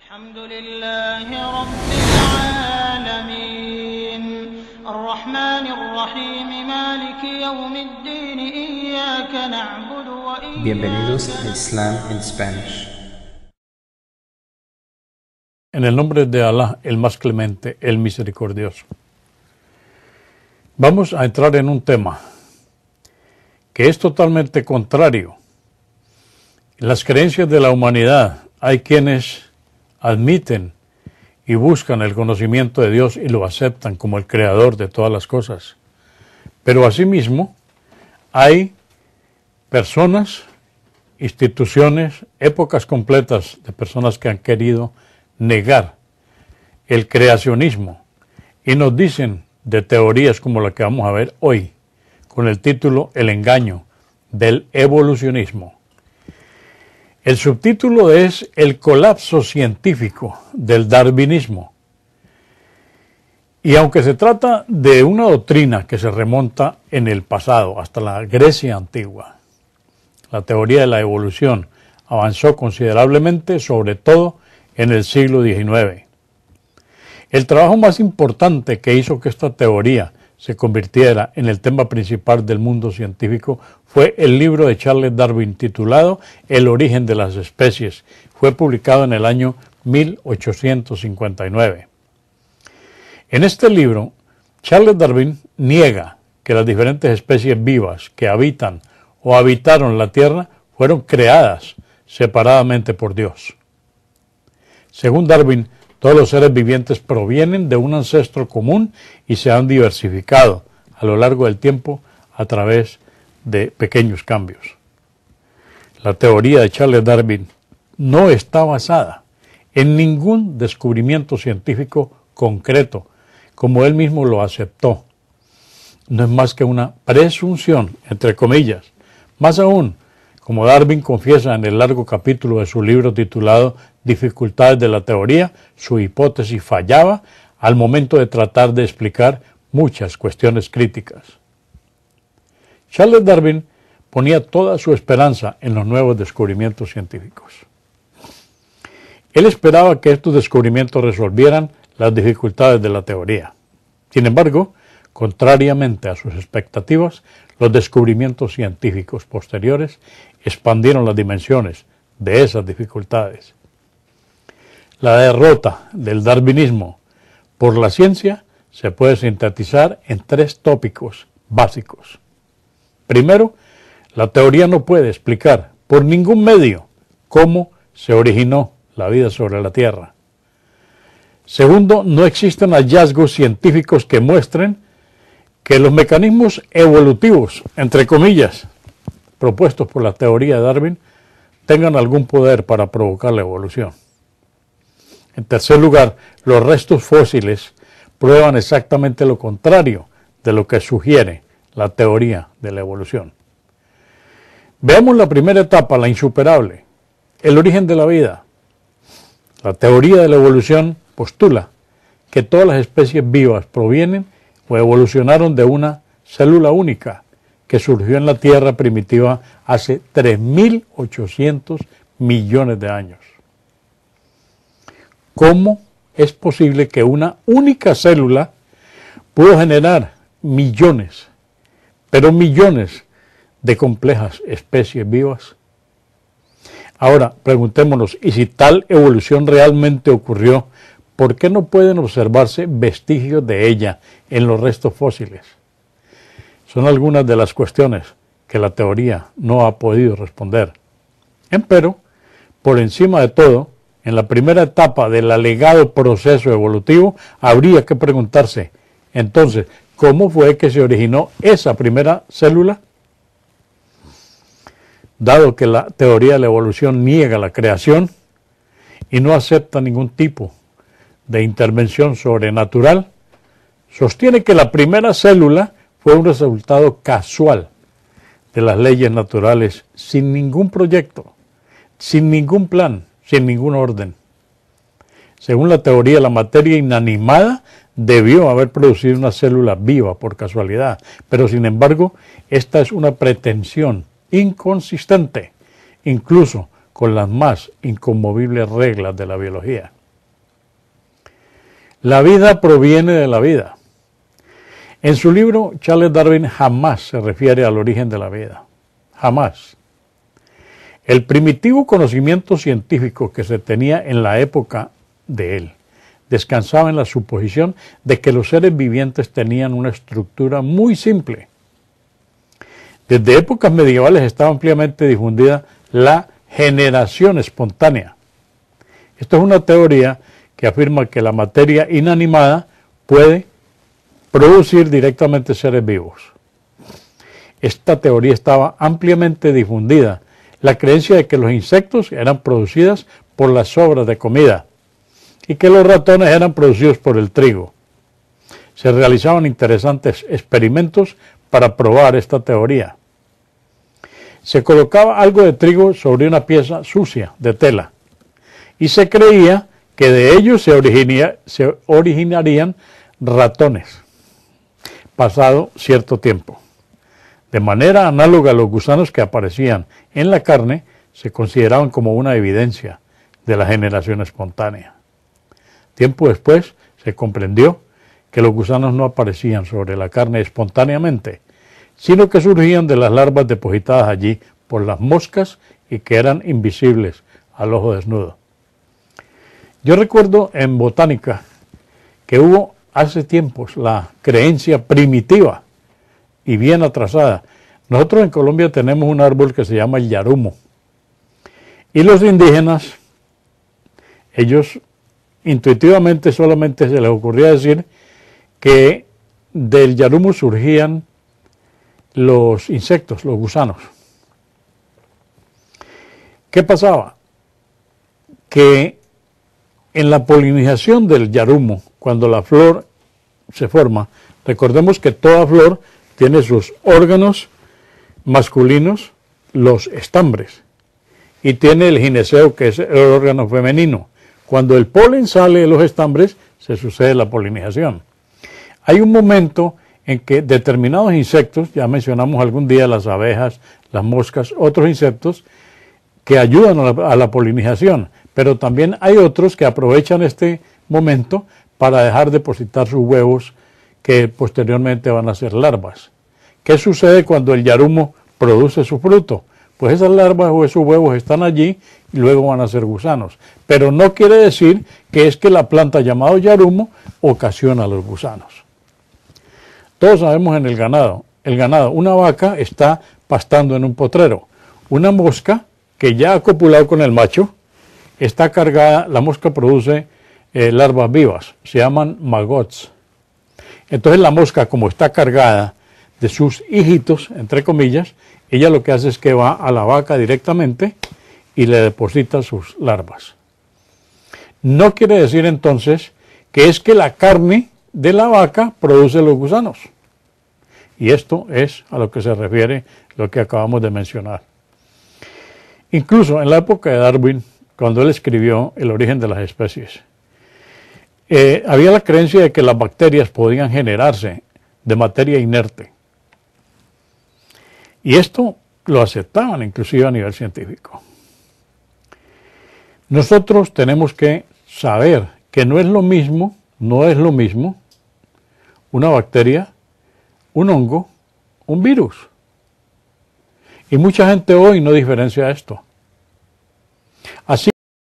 الحمد لله رب العالمين الرحمن الرحيم مالك يوم الدين إياك نعبد وإياك Bienvenidos a Islam in Spanish. En el nombre de Allah, el más clemente, el misericordioso. Vamos a entrar en un tema que es totalmente contrario. En las creencias de la humanidad hay quienes admiten y buscan el conocimiento de Dios y lo aceptan como el creador de todas las cosas. Pero asimismo hay personas, instituciones, épocas completas de personas que han querido negar el creacionismo y nos dicen de teorías como la que vamos a ver hoy, con el título El engaño del evolucionismo. El subtítulo es El colapso científico del darwinismo. Y aunque se trata de una doctrina que se remonta en el pasado, hasta la Grecia antigua, la teoría de la evolución avanzó considerablemente, sobre todo en el siglo XIX. El trabajo más importante que hizo que esta teoría se convirtiera en el tema principal del mundo científico fue el libro de Charles Darwin titulado El origen de las especies. Fue publicado en el año 1859. En este libro, Charles Darwin niega que las diferentes especies vivas que habitan o habitaron la Tierra fueron creadas separadamente por Dios. Según Darwin, todos los seres vivientes provienen de un ancestro común y se han diversificado a lo largo del tiempo a través de pequeños cambios. La teoría de Charles Darwin no está basada en ningún descubrimiento científico concreto, como él mismo lo aceptó. No es más que una presunción, entre comillas. Más aún, como Darwin confiesa en el largo capítulo de su libro titulado Dificultades de la teoría, su hipótesis fallaba al momento de tratar de explicar muchas cuestiones críticas. Charles Darwin ponía toda su esperanza en los nuevos descubrimientos científicos. Él esperaba que estos descubrimientos resolvieran las dificultades de la teoría. Sin embargo, contrariamente a sus expectativas, los descubrimientos científicos posteriores expandieron las dimensiones de esas dificultades. La derrota del darwinismo por la ciencia se puede sintetizar en tres tópicos básicos. Primero, la teoría no puede explicar por ningún medio cómo se originó la vida sobre la Tierra. Segundo, no existen hallazgos científicos que muestren que los mecanismos evolutivos, entre comillas, propuestos por la teoría de Darwin, tengan algún poder para provocar la evolución. En tercer lugar, los restos fósiles prueban exactamente lo contrario de lo que sugiere la teoría de la evolución. Veamos la primera etapa, la insuperable, el origen de la vida. La teoría de la evolución postula que todas las especies vivas provienen o evolucionaron de una célula única que surgió en la Tierra primitiva hace 3.800 millones de años. ¿Cómo es posible que una única célula pudo generar millones, pero millones de complejas especies vivas? Ahora, preguntémonos, ¿y si tal evolución realmente ocurrió, por qué no pueden observarse vestigios de ella en los restos fósiles? Son algunas de las cuestiones que la teoría no ha podido responder. Empero, por encima de todo, en la primera etapa del alegado proceso evolutivo, habría que preguntarse, entonces, ¿cómo fue que se originó esa primera célula? Dado que la teoría de la evolución niega la creación y no acepta ningún tipo de intervención sobrenatural, sostiene que la primera célula fue un resultado casual de las leyes naturales, sin ningún proyecto, sin ningún plan, sin ningún orden. Según la teoría, la materia inanimada debió haber producido una célula viva por casualidad, pero sin embargo, esta es una pretensión inconsistente, incluso con las más inconmovibles reglas de la biología. La vida proviene de la vida. En su libro, Charles Darwin jamás se refiere al origen de la vida. Jamás. El primitivo conocimiento científico que se tenía en la época de él descansaba en la suposición de que los seres vivientes tenían una estructura muy simple. Desde épocas medievales estaba ampliamente difundida la generación espontánea. Esto es una teoría que afirma que la materia inanimada puede producir directamente seres vivos. Esta teoría estaba ampliamente difundida. La creencia de que los insectos eran producidos por las sobras de comida y que los ratones eran producidos por el trigo. Se realizaban interesantes experimentos para probar esta teoría. Se colocaba algo de trigo sobre una pieza sucia de tela y se creía que de ellos se originarían ratones pasado cierto tiempo. De manera análoga a los gusanos que aparecían en la carne, se consideraban como una evidencia de la generación espontánea. Tiempo después se comprendió que los gusanos no aparecían sobre la carne espontáneamente, sino que surgían de las larvas depositadas allí por las moscas y que eran invisibles al ojo desnudo. Yo recuerdo en botánica que hubo hace tiempos la creencia primitiva y bien atrasada. Nosotros en Colombia tenemos un árbol que se llama el yarumo. Y los indígenas, ellos intuitivamente solamente se les ocurría decir que del yarumo surgían los insectos, los gusanos. ¿Qué pasaba? Que en la polinización del yarumo, cuando la flor se forma, recordemos que toda flor tiene sus órganos masculinos, los estambres, y tiene el gineceo, que es el órgano femenino. Cuando el polen sale de los estambres, se sucede la polinización. Hay un momento en que determinados insectos, ya mencionamos algún día las abejas, las moscas, otros insectos, que ayudan a la polinización, pero también hay otros que aprovechan este momento para dejar depositar sus huevos, que posteriormente van a ser larvas. ¿Qué sucede cuando el yarumo produce su fruto? Pues esas larvas o esos huevos están allí y luego van a ser gusanos. Pero no quiere decir que es que la planta llamada yarumo ocasiona los gusanos. Todos sabemos en el ganado, una vaca está pastando en un potrero. Una mosca que ya ha copulado con el macho está cargada, la mosca produce larvas vivas, se llaman maggots. Entonces la mosca, como está cargada de sus hijitos, entre comillas, ella lo que hace es que va a la vaca directamente y le deposita sus larvas. No quiere decir entonces que es que la carne de la vaca produce los gusanos. Y esto es a lo que se refiere lo que acabamos de mencionar. Incluso en la época de Darwin, cuando él escribió El origen de las especies, había la creencia de que las bacterias podían generarse de materia inerte. Y esto lo aceptaban inclusive a nivel científico. Nosotros tenemos que saber que no es lo mismo una bacteria, un hongo, un virus. Y mucha gente hoy no diferencia esto. Así